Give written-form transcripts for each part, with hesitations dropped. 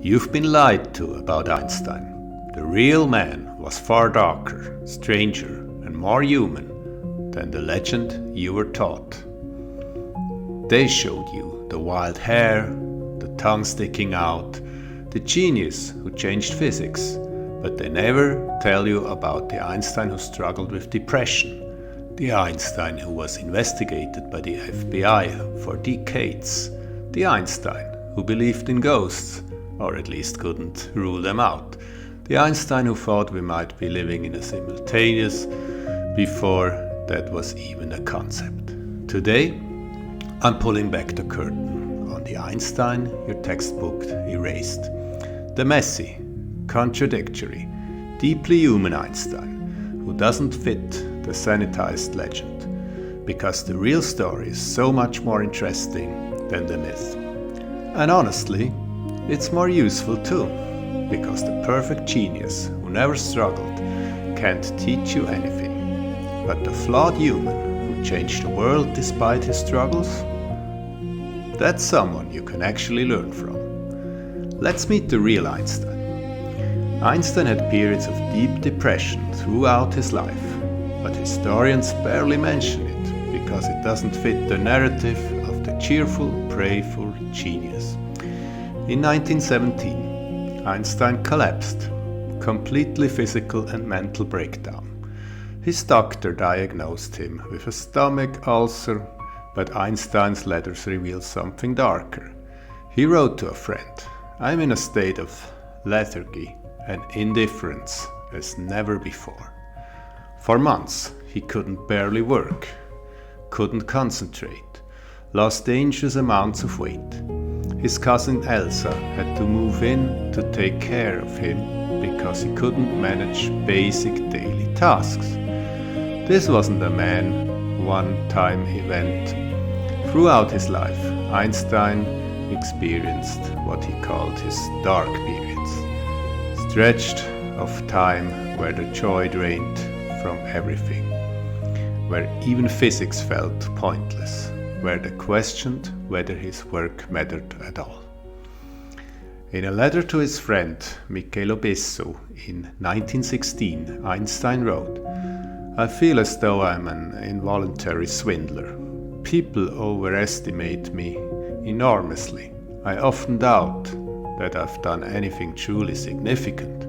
You've been lied to about Einstein. The real man was far darker, stranger, and more human than the legend you were taught. They showed you the wild hair, the tongue sticking out, the genius who changed physics, but they never tell you about the Einstein who struggled with depression, the Einstein who was investigated by the FBI for decades, the Einstein who believed in ghosts, or at least couldn't rule them out, the Einstein who thought we might be living in a simultaneous before that was even a concept. Today, I'm pulling back the curtain on the Einstein your textbook erased. The messy, contradictory, deeply human Einstein who doesn't fit the sanitized legend, because the real story is so much more interesting than the myth. And honestly, it's more useful too, because the perfect genius who never struggled can't teach you anything. But the flawed human who changed the world despite his struggles, that's someone you can actually learn from. Let's meet the real Einstein. Einstein had periods of deep depression throughout his life, but historians barely mention it because it doesn't fit the narrative of the cheerful, prayerful genius. In 1917, Einstein collapsed, completely physical and mental breakdown. His doctor diagnosed him with a stomach ulcer, but Einstein's letters reveal something darker. He wrote to a friend, "I'm in a state of lethargy and indifference as never before." For months, he couldn't barely work, couldn't concentrate, lost dangerous amounts of weight. His cousin Elsa had to move in to take care of him because he couldn't manage basic daily tasks. This wasn't a one-time event. Throughout his life, Einstein experienced what he called his dark periods, stretched of time where the joy drained from everything, where even physics felt pointless, where they questioned whether his work mattered at all. In a letter to his friend Michele Besso in 1916, Einstein wrote, "I feel as though I'm an involuntary swindler. People overestimate me enormously. I often doubt that I've done anything truly significant."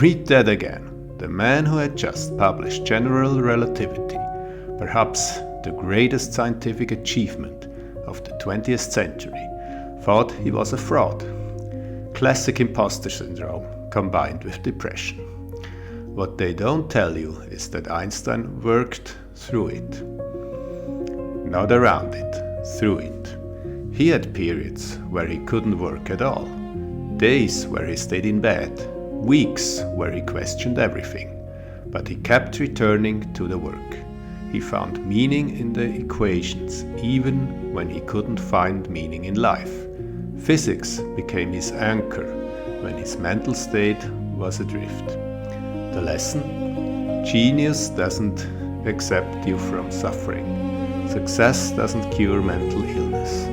Read that again. The man who had just published General Relativity, perhaps the greatest scientific achievement of the 20th century, thought he was a fraud. Classic imposter syndrome combined with depression. What they don't tell you is that Einstein worked through it. Not around it, through it. He had periods where he couldn't work at all, days where he stayed in bed, weeks where he questioned everything, but he kept returning to the work. He found meaning in the equations, even when he couldn't find meaning in life. Physics became his anchor when his mental state was adrift. The lesson? Genius doesn't exempt you from suffering. Success doesn't cure mental illness.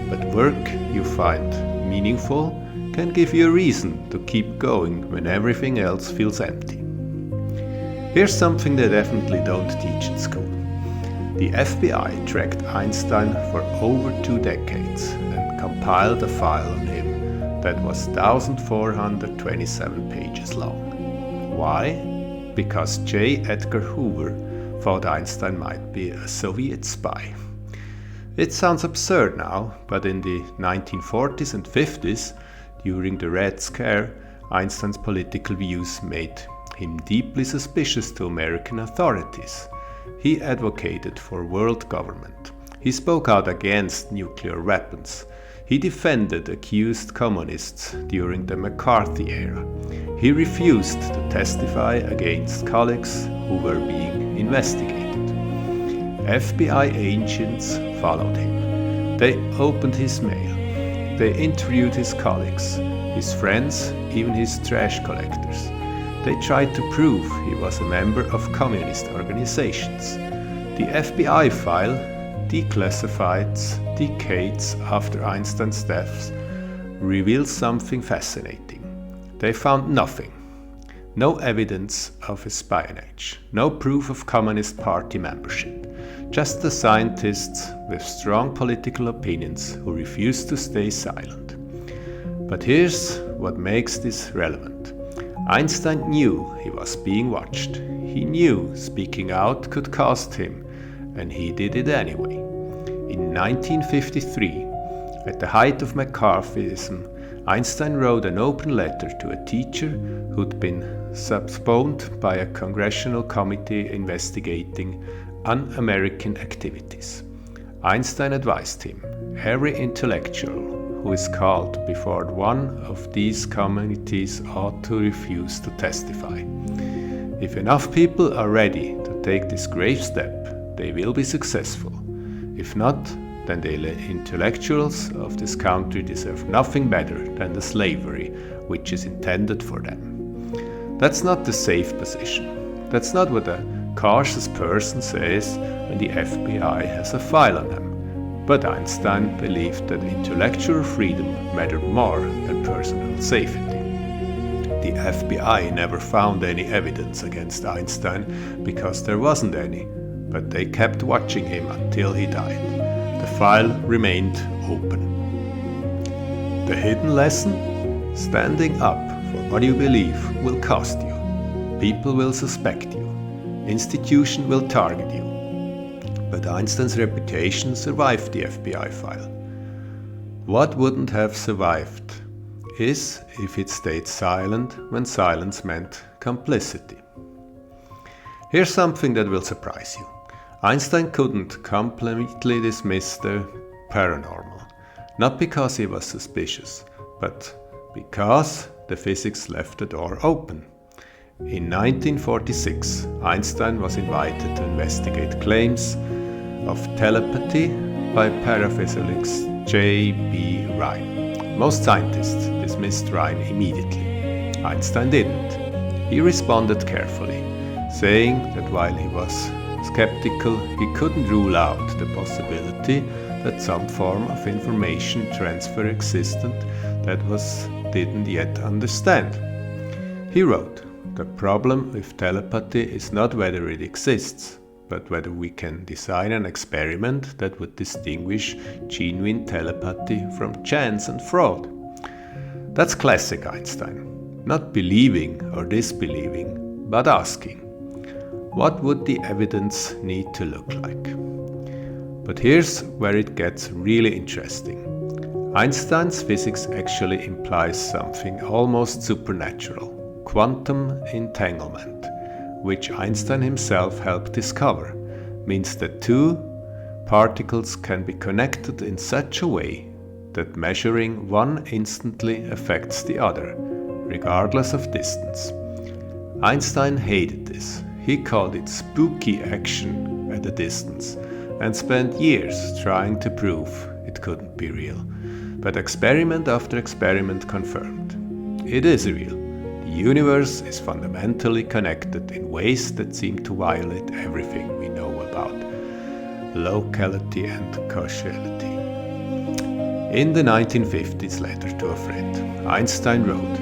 But work you find meaningful can give you a reason to keep going when everything else feels empty. Here's something they definitely don't teach in school. The FBI tracked Einstein for over 2 decades and compiled a file on him that was 1,427 pages long. Why? Because J. Edgar Hoover thought Einstein might be a Soviet spy. It sounds absurd now, but in the 1940s and 50s, during the Red Scare, Einstein's political views made him deeply suspicious to American authorities. He advocated for world government. He spoke out against nuclear weapons. He defended accused communists during the McCarthy era. He refused to testify against colleagues who were being investigated. FBI agents followed him. They opened his mail. They interviewed his colleagues, his friends, even his trash collectors. They tried to prove he was a member of communist organizations. The FBI file, declassified decades after Einstein's death, reveals something fascinating. They found nothing. No evidence of espionage, no proof of Communist Party membership, just the scientists with strong political opinions who refused to stay silent. But here's what makes this relevant. Einstein knew he was being watched. He knew speaking out could cost him, and he did it anyway. In 1953, at the height of McCarthyism, Einstein wrote an open letter to a teacher who'd been subpoenaed by a congressional committee investigating un-American activities. Einstein advised him, every intellectual who is called before one of these committees ought to refuse to testify. If enough people are ready to take this grave step, they will be successful. If not, then the intellectuals of this country deserve nothing better than the slavery which is intended for them. That's not the safe position. That's not what a cautious person says when the FBI has a file on them. But Einstein believed that intellectual freedom mattered more than personal safety. The FBI never found any evidence against Einstein because there wasn't any, but they kept watching him until he died. The file remained open. The hidden lesson? Standing up for what you believe will cost you. People will suspect you. Institution will target you. But Einstein's reputation survived the FBI file. What wouldn't have survived is if it stayed silent when silence meant complicity. Here's something that will surprise you. Einstein couldn't completely dismiss the paranormal, not because he was suspicious, but because the physics left the door open. In 1946, Einstein was invited to investigate claims of telepathy by paraphysicist J.B. Rhine. Most scientists dismissed Rhine immediately. Einstein didn't. He responded carefully, saying that while he was skeptical, he couldn't rule out the possibility that some form of information transfer existed that didn't yet understand. He wrote, "The problem with telepathy is not whether it exists, but whether we can design an experiment that would distinguish genuine telepathy from chance and fraud." That's classic Einstein. Not believing or disbelieving, but asking. What would the evidence need to look like? But here's where it gets really interesting. Einstein's physics actually implies something almost supernatural, quantum entanglement, which Einstein himself helped discover, means that two particles can be connected in such a way that measuring one instantly affects the other, regardless of distance. Einstein hated this. He called it spooky action at a distance and spent years trying to prove it couldn't be real. But experiment after experiment confirmed. It is real. The universe is fundamentally connected in ways that seem to violate everything we know about locality and causality. In the 1950s letter to a friend, Einstein wrote,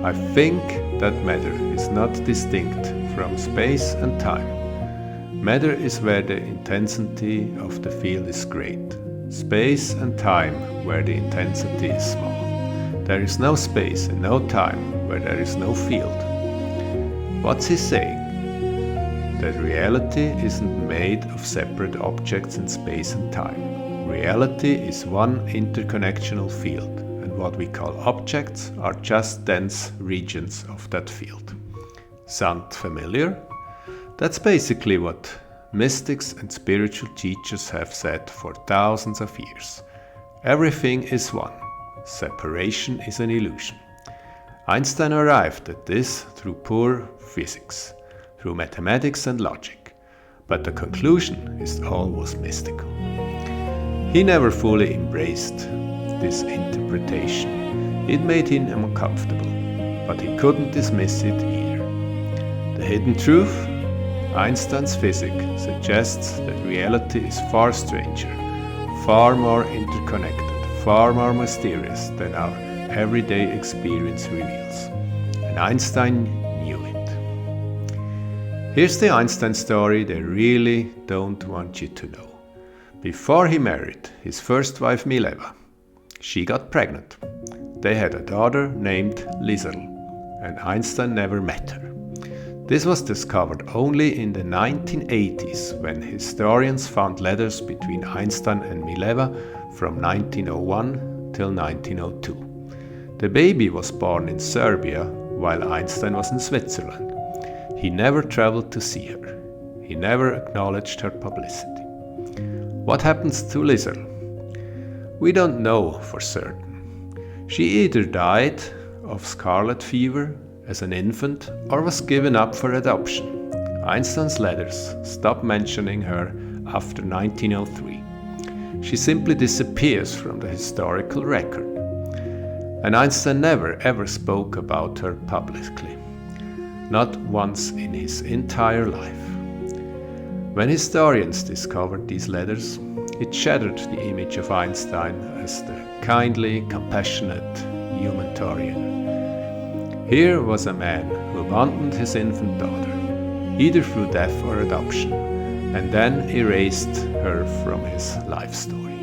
"I think that matter is not distinct from space and time. Matter is where the intensity of the field is great. Space and time where the intensity is small. There is no space and no time where there is no field." What's he saying? That reality isn't made of separate objects in space and time. Reality is one interconnectional field, and what we call objects are just dense regions of that field. Sound familiar? That's basically what mystics and spiritual teachers have said for thousands of years. Everything is one. Separation is an illusion. Einstein arrived at this through pure physics, through mathematics and logic, but the conclusion is always mystical. He never fully embraced this interpretation. It made him uncomfortable, but he couldn't dismiss it either. The hidden truth? Einstein's physics suggests that reality is far stranger, far more interconnected, far more mysterious than our everyday experience reveals. And Einstein knew it. Here's the Einstein story they really don't want you to know. Before he married his first wife Mileva, she got pregnant. They had a daughter named Liesel, and Einstein never met her. This was discovered only in the 1980s when historians found letters between Einstein and Mileva from 1901 till 1902. The baby was born in Serbia while Einstein was in Switzerland. He never traveled to see her. He never acknowledged her publicity. What happens to Liesel? We don't know for certain. She either died of scarlet fever as an infant or was given up for adoption. Einstein's letters stopped mentioning her after 1903. She simply disappears from the historical record. And Einstein never ever spoke about her publicly. Not once in his entire life. When historians discovered these letters, it shattered the image of Einstein as the kindly, compassionate humanitarian. Here was a man who abandoned his infant daughter, either through death or adoption, and then erased her from his life story.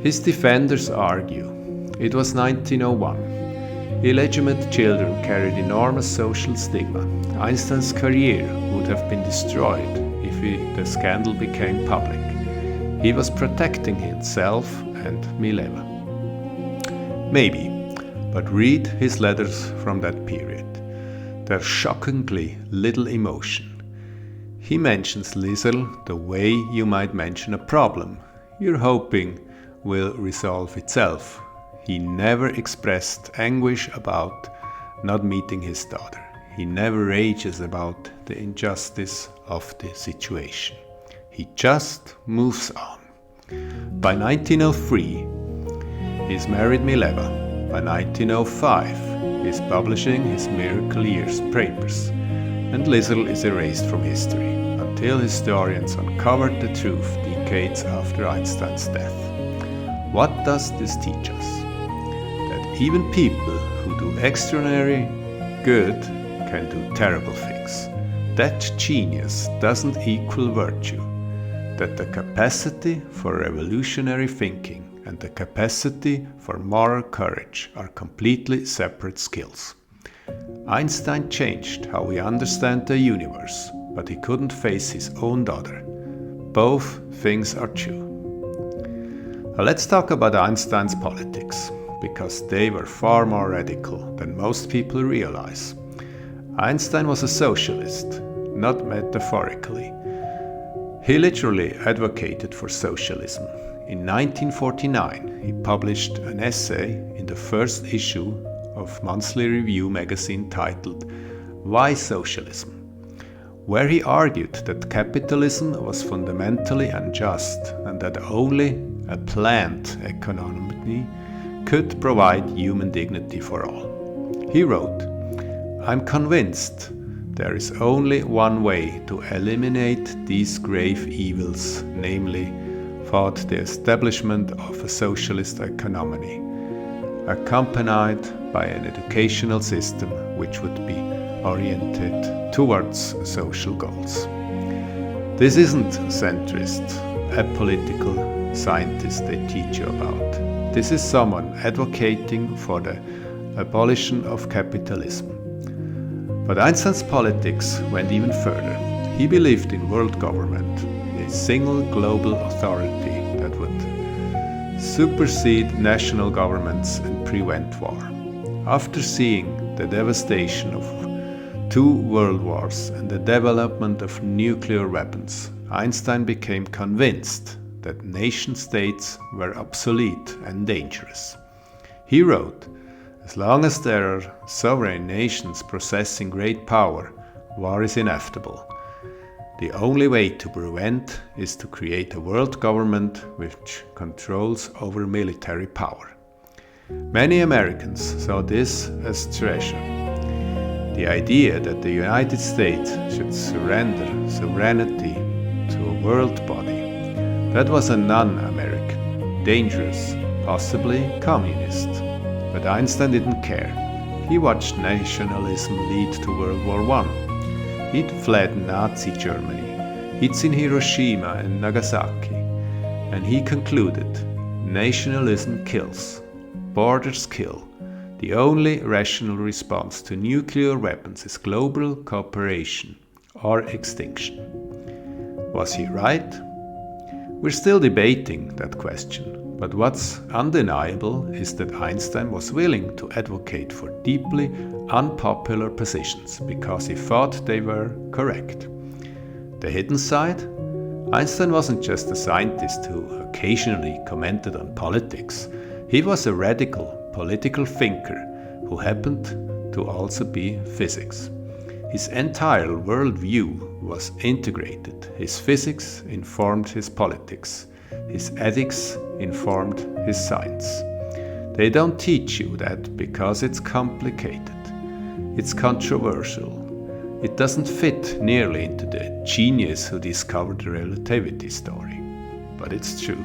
His defenders argue it was 1901. Illegitimate children carried enormous social stigma. Einstein's career would have been destroyed if the scandal became public. He was protecting himself and Mileva. Maybe, but read his letters from that period. There's shockingly little emotion. He mentions Liesel the way you might mention a problem you're hoping will resolve itself. He never expressed anguish about not meeting his daughter. He never rages about the injustice of the situation. He just moves on. By 1903, he's married Mileva. By 1905, he's publishing his Miracle Years papers. And Liesel is erased from history until historians uncovered the truth decades after Einstein's death. What does this teach us? Even people who do extraordinary good can do terrible things. That genius doesn't equal virtue. That the capacity for revolutionary thinking and the capacity for moral courage are completely separate skills. Einstein changed how we understand the universe, but he couldn't face his own daughter. Both things are true. Now let's talk about Einstein's politics, because they were far more radical than most people realize. Einstein was a socialist, not metaphorically. He literally advocated for socialism. In 1949, he published an essay in the first issue of Monthly Review magazine titled "Why Socialism?", where he argued that capitalism was fundamentally unjust and that only a planned economy could provide human dignity for all. He wrote, "I'm convinced there is only one way to eliminate these grave evils, namely, the establishment of a socialist economy, accompanied by an educational system which would be oriented towards social goals." This isn't centrist, apolitical scientist they teach you about. This is someone advocating for the abolition of capitalism. But Einstein's politics went even further. He believed in world government, a single global authority that would supersede national governments and prevent war. After seeing the devastation of 2 world wars and the development of nuclear weapons, Einstein became convinced that nation-states were obsolete and dangerous. He wrote, "As long as there are sovereign nations possessing great power, war is inevitable. The only way to prevent is to create a world government which controls over military power." Many Americans saw this as treasure. The idea that the United States should surrender sovereignty to a world body, that was a non-American, dangerous, possibly communist. But Einstein didn't care. He watched nationalism lead to World War I. He'd fled Nazi Germany. He'd seen Hiroshima and Nagasaki. And he concluded, nationalism kills. Borders kill. The only rational response to nuclear weapons is global cooperation or extinction. Was he right? We're still debating that question, but what's undeniable is that Einstein was willing to advocate for deeply unpopular positions because he thought they were correct. The hidden side? Einstein wasn't just a scientist who occasionally commented on politics. He was a radical political thinker who happened to also be physics. His entire worldview was integrated. His physics informed his politics. His ethics informed his science. They don't teach you that because it's complicated. It's controversial. It doesn't fit nearly into the genius who discovered the relativity story. But it's true.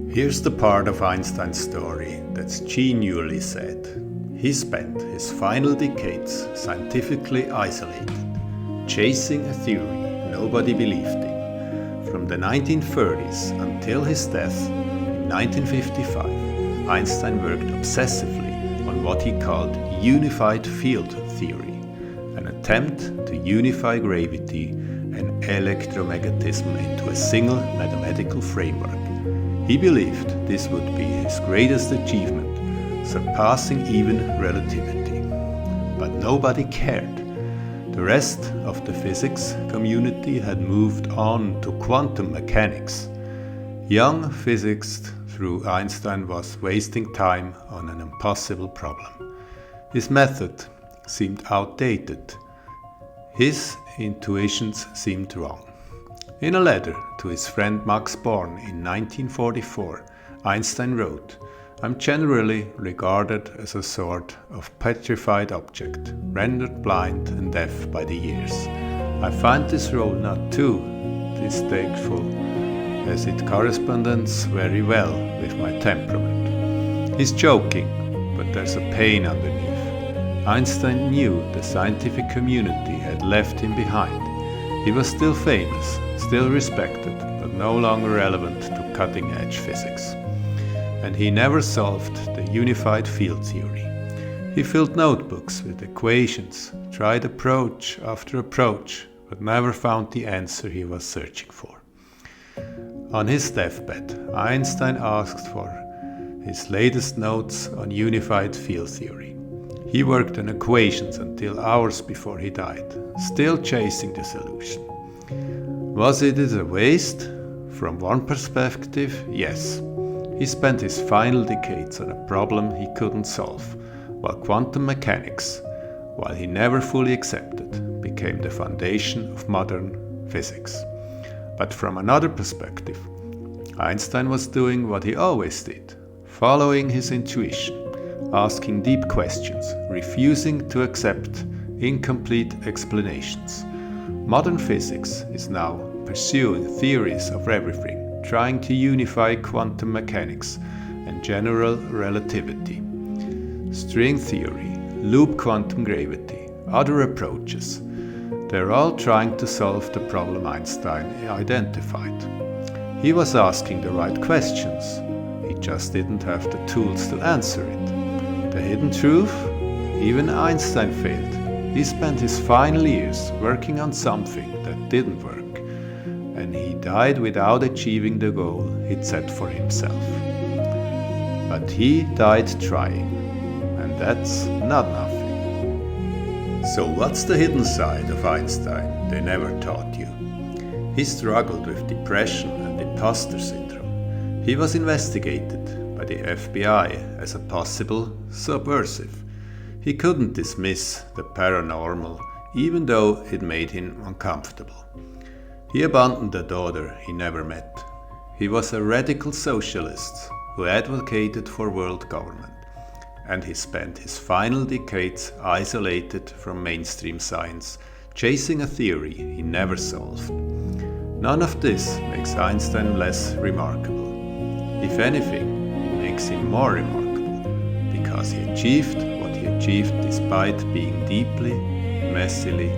Here's the part of Einstein's story that's genuinely sad. He spent his final decades scientifically isolated, chasing a theory nobody believed in. From the 1930s until his death in 1955, Einstein worked obsessively on what he called unified field theory, an attempt to unify gravity and electromagnetism into a single mathematical framework. He believed this would be his greatest achievement, surpassing even relativity. But nobody cared. The rest of the physics community had moved on to quantum mechanics. Young physicists through Einstein was wasting time on an impossible problem. His method seemed outdated. His intuitions seemed wrong. In a letter to his friend Max Born in 1944, Einstein wrote, "I'm generally regarded as a sort of petrified object, rendered blind and deaf by the years. I find this role not too distasteful, as it corresponds very well with my temperament." He's joking, but there's a pain underneath. Einstein knew the scientific community had left him behind. He was still famous, still respected, but no longer relevant to cutting-edge physics. And he never solved the unified field theory. He filled notebooks with equations, tried approach after approach, but never found the answer he was searching for. On his deathbed, Einstein asked for his latest notes on unified field theory. He worked on equations until hours before he died, still chasing the solution. Was it a waste? From one perspective, yes. He spent his final decades on a problem he couldn't solve, while quantum mechanics, while he never fully accepted, became the foundation of modern physics. But from another perspective, Einstein was doing what he always did, following his intuition, asking deep questions, refusing to accept incomplete explanations. Modern physics is now pursuing theories of everything, trying to unify quantum mechanics and general relativity. String theory, loop quantum gravity, other approaches. They're all trying to solve the problem Einstein identified. He was asking the right questions. He just didn't have the tools to answer it. The hidden truth? Even Einstein failed. He spent his final years working on something that didn't work, and he died without achieving the goal he'd set for himself. But he died trying, and that's not nothing. So what's the hidden side of Einstein they never taught you? He struggled with depression and imposter syndrome. He was investigated by the FBI as a possible subversive. He couldn't dismiss the paranormal, even though it made him uncomfortable. He abandoned a daughter he never met. He was a radical socialist who advocated for world government, and he spent his final decades isolated from mainstream science, chasing a theory he never solved. None of this makes Einstein less remarkable. If anything, it makes him more remarkable, because he achieved what he achieved despite being deeply, messily,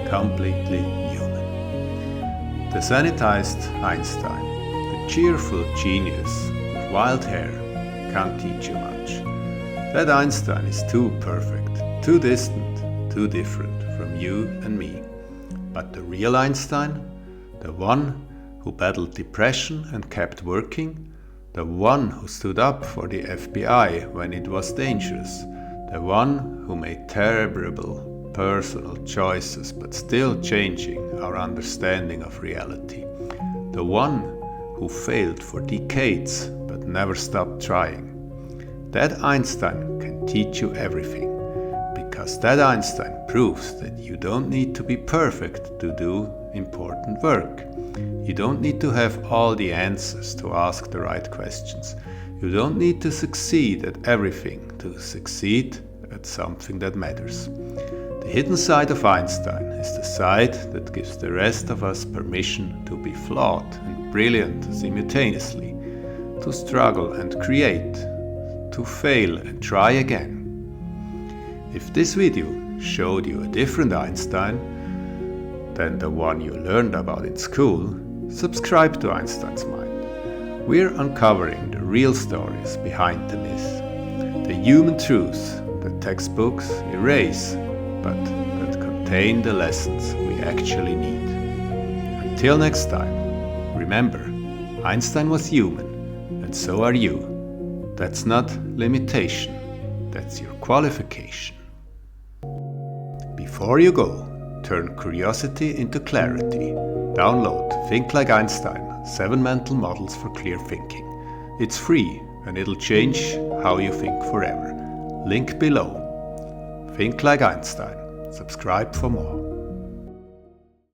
completely human. The sanitized Einstein, the cheerful genius with wild hair, can't teach you much. That Einstein is too perfect, too distant, too different from you and me. But the real Einstein, the one who battled depression and kept working, the one who stood up for the FBI when it was dangerous, the one who made terrible personal choices but still changing our understanding of reality, the one who failed for decades but never stopped trying. That Einstein can teach you everything, because that Einstein proves that you don't need to be perfect to do important work. You don't need to have all the answers to ask the right questions. You don't need to succeed at everything to succeed at something that matters. The hidden side of Einstein is the side that gives the rest of us permission to be flawed and brilliant simultaneously, to struggle and create, to fail and try again. If this video showed you a different Einstein than the one you learned about in school, subscribe to Einstein's Mind. We're uncovering the real stories behind the myth, the human truths that textbooks erase, but that contain the lessons we actually need. Until next time, remember, Einstein was human, and so are you. That's not limitation, that's your qualification. Before you go, turn curiosity into clarity. Download Think Like Einstein, 7 Mental Models for Clear Thinking. It's free and it'll change how you think forever. Link below. Think Like Einstein. Subscribe for more.